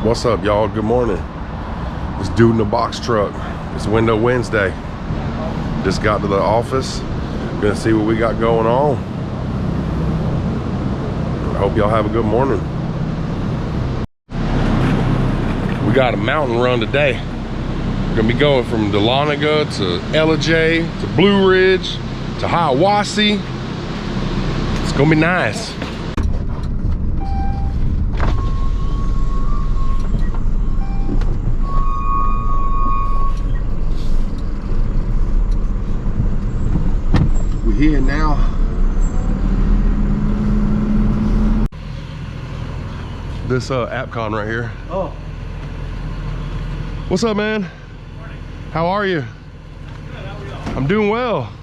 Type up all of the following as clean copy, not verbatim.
What's up, y'all? Good morning. This dude in the box truck. It's Window Wednesday. Just got to the office. Gonna see what we got going on. I hope y'all have a good morning. We got a mountain run today. We're gonna be going from Dahlonega to Ellijay to Blue Ridge to Hiawassee. It's gonna be nice. We're here now. This AppCon right here. Oh. What's up, man? Morning. How are you? Good, how are y'all? I'm doing well.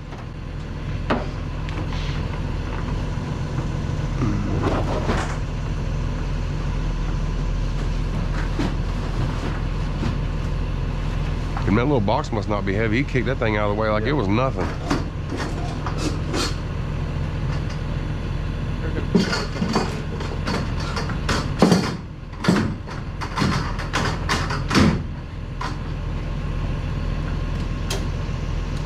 And that little box must not be heavy. He kicked that thing out of the way like it was nothing.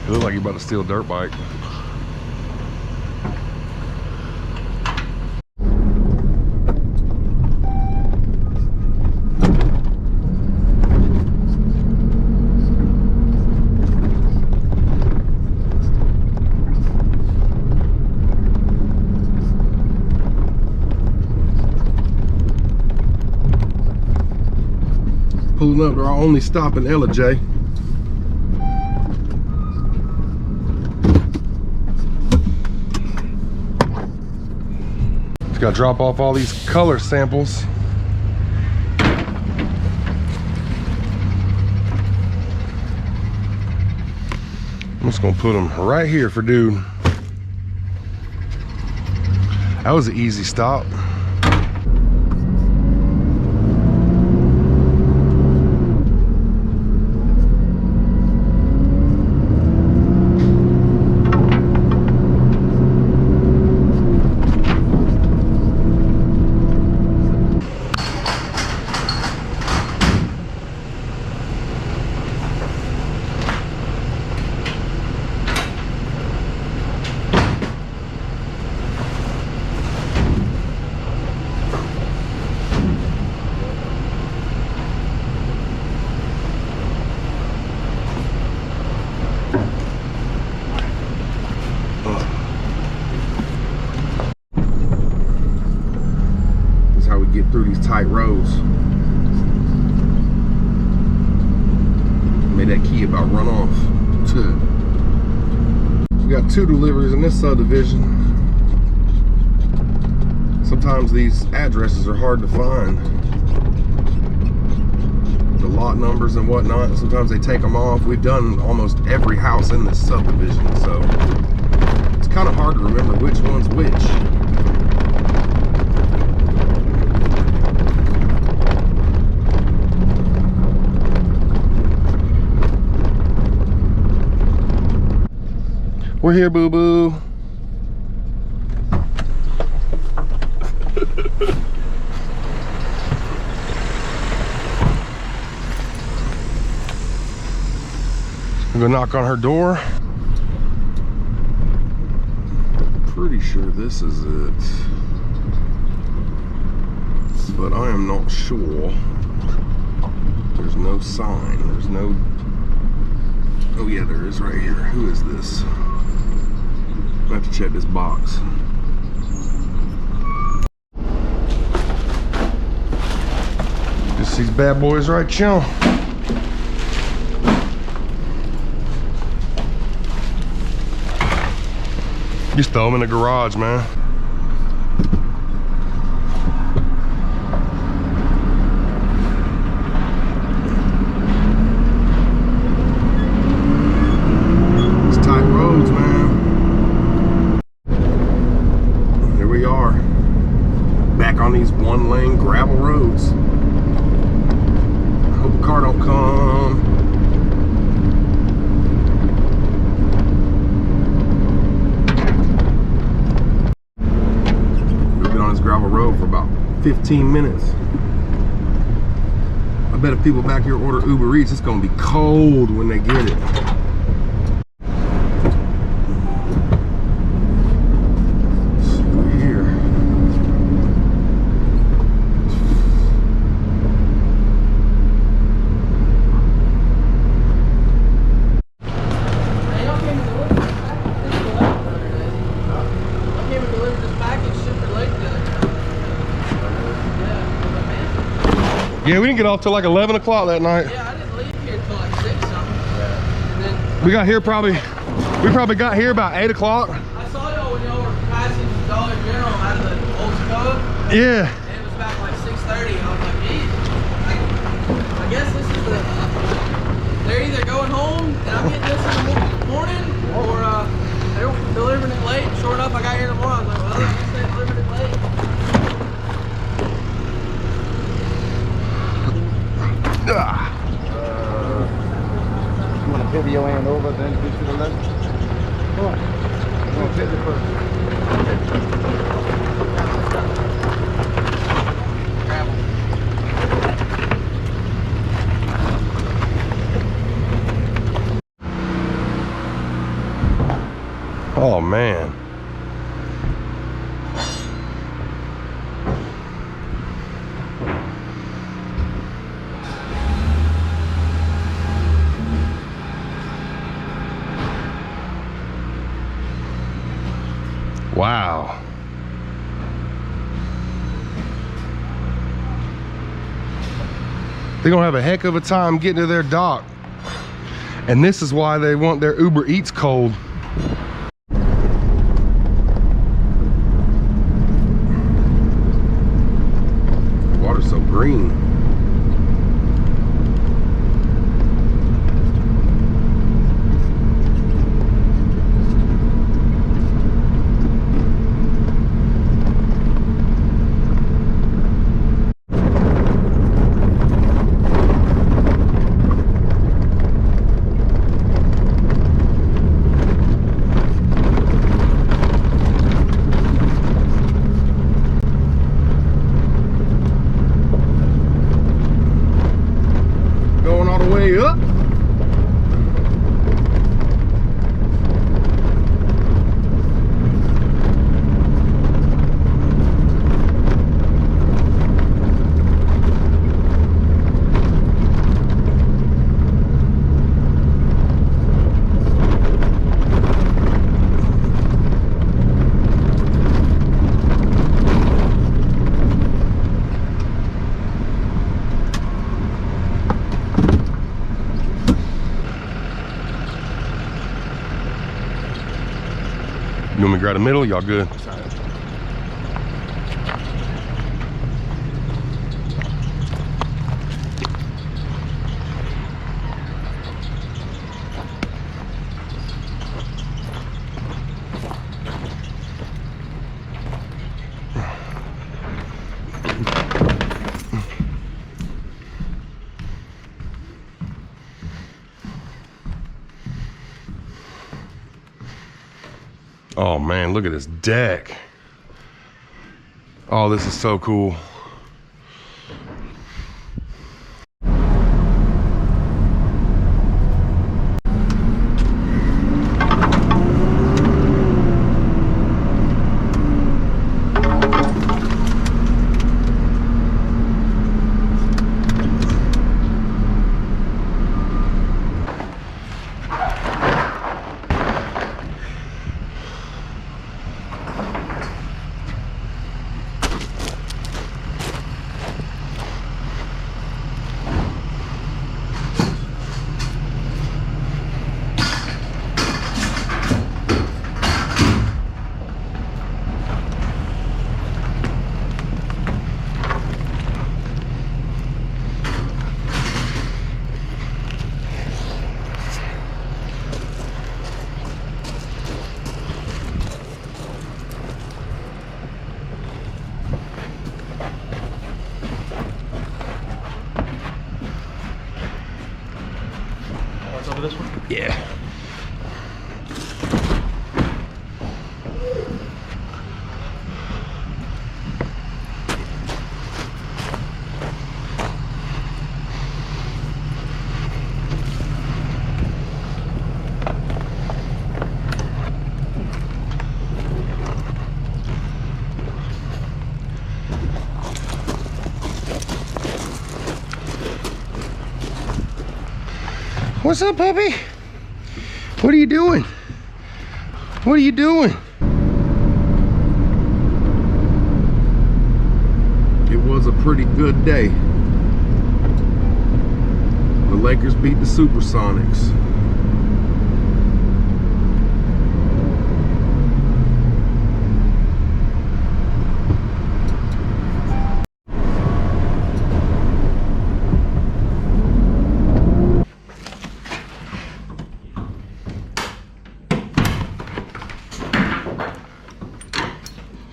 It looked like you about to steal a dirt bike. Pulling up to our only stop in Ellijay. Just gotta drop off all these color samples. I'm just gonna put them right here for dude. That was an easy stop. Get through these tight roads. Made that key about run off. We got 2 deliveries in this subdivision. Sometimes these addresses are hard to find. The lot numbers and whatnot. Sometimes they take them off. We've done almost every house in this subdivision, so it's kind of hard to remember which one's which. We're here, boo-boo. I'm gonna knock on her door. Pretty sure this is it, but I am not sure. There's no sign. There's no. Oh yeah, there is right here. Who is this? I have to check this box. Just these bad boys right here. Just throw them in the garage, man. It's tight roads, man. Back on these 1-lane gravel roads. I hope a car don't come. We've been on this gravel road for about 15 minutes. bet if people back here order Uber Eats, it's gonna be cold when they get it. Yeah, we didn't get off till like 11 o'clock that night. Yeah, I didn't leave here till like 6 something. And then we got here we probably got here about 8 o'clock. I saw y'all when y'all were passing Dollar General out of the old stove. Yeah. And it was back like 6:30. I was like, geez, I guess this is they're either going home and I'm getting this in the morning, or they're delivering it late. Sure enough, I got here in the morning. I was like, well, I guess they delivered it late. You want to pivot your hand over, then do to the left? Come on. You want to pivot first? Oh man. Wow. They're gonna have a heck of a time getting to their dock. And this is why they want their Uber Eats cold. The water's so green. Way up. You want me to grab the middle? Y'all good? Oh man, look at this deck. Oh, this is so cool. Over this one? Yeah. What's up, puppy? What are you doing? What are you doing? It was a pretty good day. The Lakers beat the Supersonics.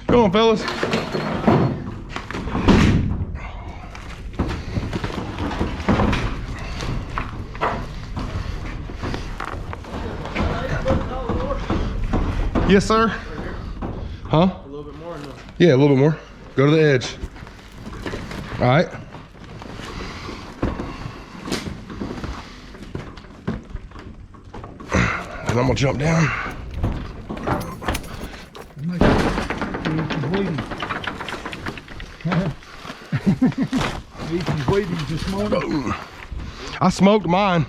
Come on, fellas. Yes, sir. Huh? A little bit more. No. Yeah, a little bit more. Go to the edge. All right. And I'm gonna jump down. Boom. I smoked mine.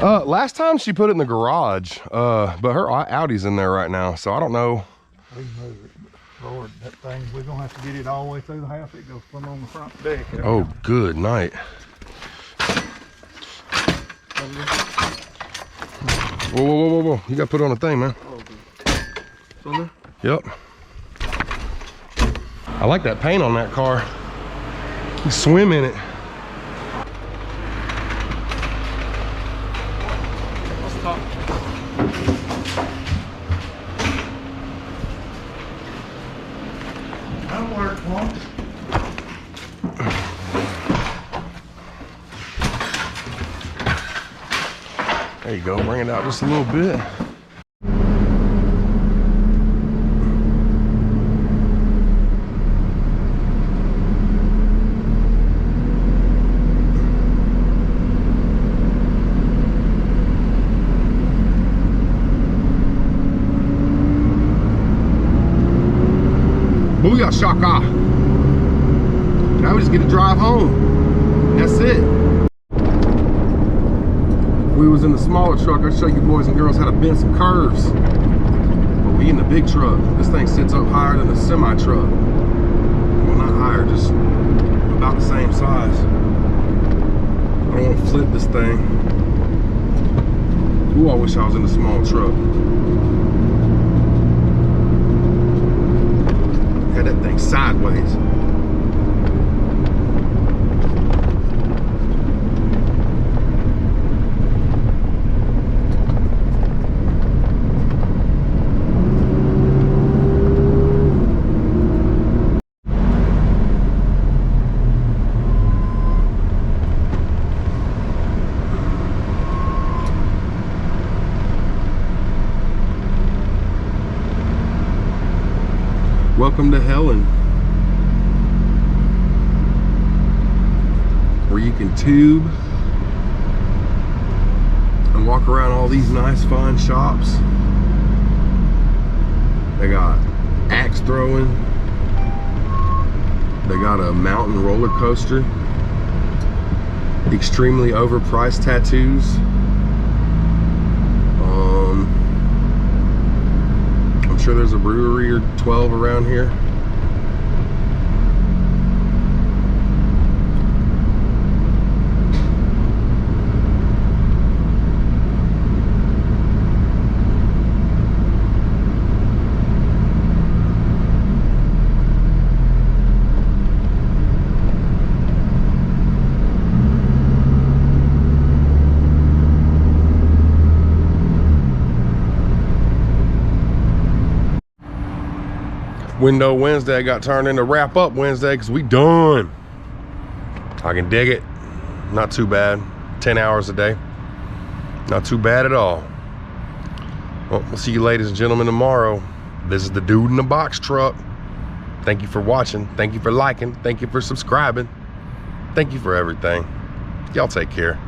Last time she put it in the garage, but her Audi's in there right now, so I don't know. We can move it. Lord, that thing, we're gonna have to get it all the way through the house. It goes plumb on the front deck. Oh, good night. Whoa, whoa, whoa, whoa, whoa. You gotta put it on the thing, man. Oh, okay. It's on there? Yep. I like that paint on that car. You swim in it. Let's talk. That'll work, Paul. There you go, bring it out just a little bit. Booyah shaka. Now we just get to drive home. That's it. If we was in the smaller truck, I'd show you boys and girls how to bend some curves. But we in the big truck. This thing sits up higher than a semi truck. Well, not higher, just about the same size. I don't want to flip this thing. Ooh, I wish I was in the small truck. Had that thing sideways. Welcome to Helen, where you can tube and walk around all these nice fine shops. They got axe throwing, they got a mountain roller coaster, extremely overpriced tattoos. I'm sure there's a brewery or 12 around here. Window Wednesday got turned into Wrap Up Wednesday because we done. I can dig it. Not too bad. 10 hours a day. Not too bad at all. Well, we'll see you ladies and gentlemen tomorrow. This is the dude in the box truck. Thank you for watching. Thank you for liking. Thank you for subscribing. Thank you for everything. Y'all take care.